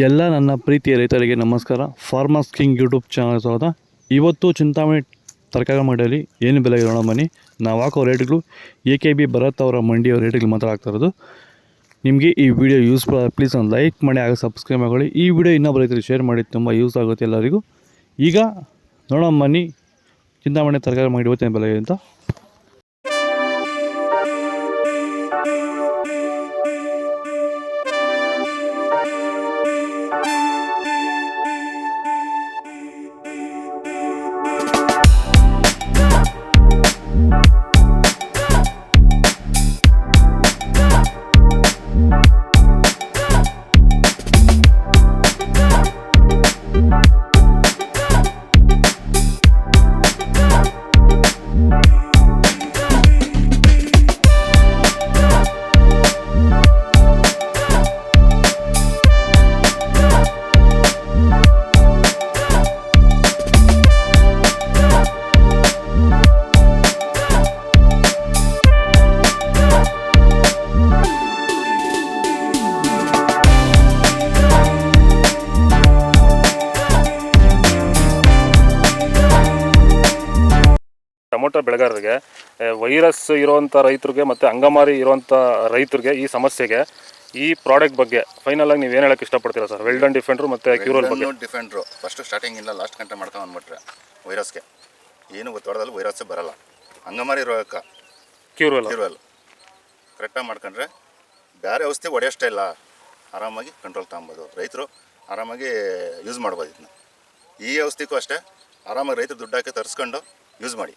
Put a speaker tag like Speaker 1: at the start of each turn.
Speaker 1: ಎಲ್ಲ ನನ್ನ ಪ್ರೀತಿಯ ರೈತರಿಗೆ ನಮಸ್ಕಾರ. ಫಾರ್ಮರ್ಸ್ ಕಿಂಗ್ ಯೂಟ್ಯೂಬ್ ಚಾನಲ್ ಸ್ವಾಗತ. ಇವತ್ತು ಚಿಂತಾಮಣಿ ತರಕಾರಿ ಮಂಡಿಯಲ್ಲಿ ಏನು ಬೆಲೆ ಇರೋಣ ಬನ್ನಿ. ನಾವು ಹಾಕೋ ರೇಟ್ಗಳು AKB ಭರತ್ ಅವರ ಮಂಡಿಯ ರೇಟ್ಗಳು ಮಾತ್ರ ಆಗ್ತಾ ಇರೋದು. ನಿಮಗೆ ಈ ವಿಡಿಯೋ ಯೂಸ್ಫುಲ್ ಆಗಿ ಪ್ಲೀಸ್ ಒಂದು ಲೈಕ್ ಮಾಡಿ, ಆಗ ಸಬ್ಸ್ಕ್ರೈಬ್ ಮಾಡಿ. ಈ ವಿಡಿಯೋ ಇನ್ನೊಬ್ಬ ರೈತರಿಗೆ ಶೇರ್ ಮಾಡಿ, ತುಂಬ ಯೂಸ್ ಆಗುತ್ತೆ ಎಲ್ಲರಿಗೂ. ಈಗ ನೋಡೋಣ ಬನ್ನಿ ಚಿಂತಾಮಣಿ ತರಕಾರಿ ಮಂಡಿ ಇವತ್ತಿನ ಬೆಲೆ ಅಂತ.
Speaker 2: ಟೊಮೊಟೊ ಬೆಳೆಗಾರರಿಗೆ ವೈರಸ್ ಇರುವಂಥ ರೈತರಿಗೆ ಮತ್ತು ಅಂಗಮಾರಿ ಇರುವಂಥ ರೈತರಿಗೆ ಈ ಸಮಸ್ಯೆಗೆ ಈ ಪ್ರಾಡಕ್ಟ್ ಬಗ್ಗೆ ಫೈನಲ್ ಆಗಿ ನೀವು ಏನು ಹೇಳಕ್ಕೆ ಇಷ್ಟಪಡ್ತೀರಾ ಸರ್? ವೆಲ್ಡನ್ ಡಿಫೆಂಡ್ರು ಮತ್ತು ಕ್ಯೂರಲ್ ಬಗ್ಗೆ.
Speaker 3: ಡಿಫೆಂಡ್ರು ಫಸ್ಟ್ ಸ್ಟಾರ್ಟಿಂಗ್ ಇಲ್ಲ ಲಾಸ್ಟ್ ಗಂಟೆ ಮಾಡ್ಕೊಂಡು ಅಂದ್ಬಿಟ್ರೆ ವೈರಸ್ಗೆ ಏನು ಗೊತ್ತಾಡೋದಲ್ಲಿ ವೈರಸ್ಸೇ ಬರಲ್ಲ. ಅಂಗಮಾರಿ ರೋಗಕ್ಕೆ ಕ್ಯೂರಲ್ ಕರೆಕ್ಟಾಗಿ ಮಾಡ್ಕೊಂಡ್ರೆ ಬೇರೆ ಔಷಧಿ ಹೊಡೆಯೋಷ್ಟೇ ಇಲ್ಲ, ಆರಾಮಾಗಿ ಕಂಟ್ರೋಲ್ ತಗೊಬೋದು. ರೈತರು ಆರಾಮಾಗಿ ಯೂಸ್ ಮಾಡ್ಬೋದು ಇದನ್ನ. ಈ ಔಷಧಿಗೂ ಅಷ್ಟೇ ಆರಾಮಾಗಿ ರೈತರು ದುಡ್ಡು ಹಾಕಿ ತರಿಸ್ಕೊಂಡು ಯೂಸ್ ಮಾಡಿ.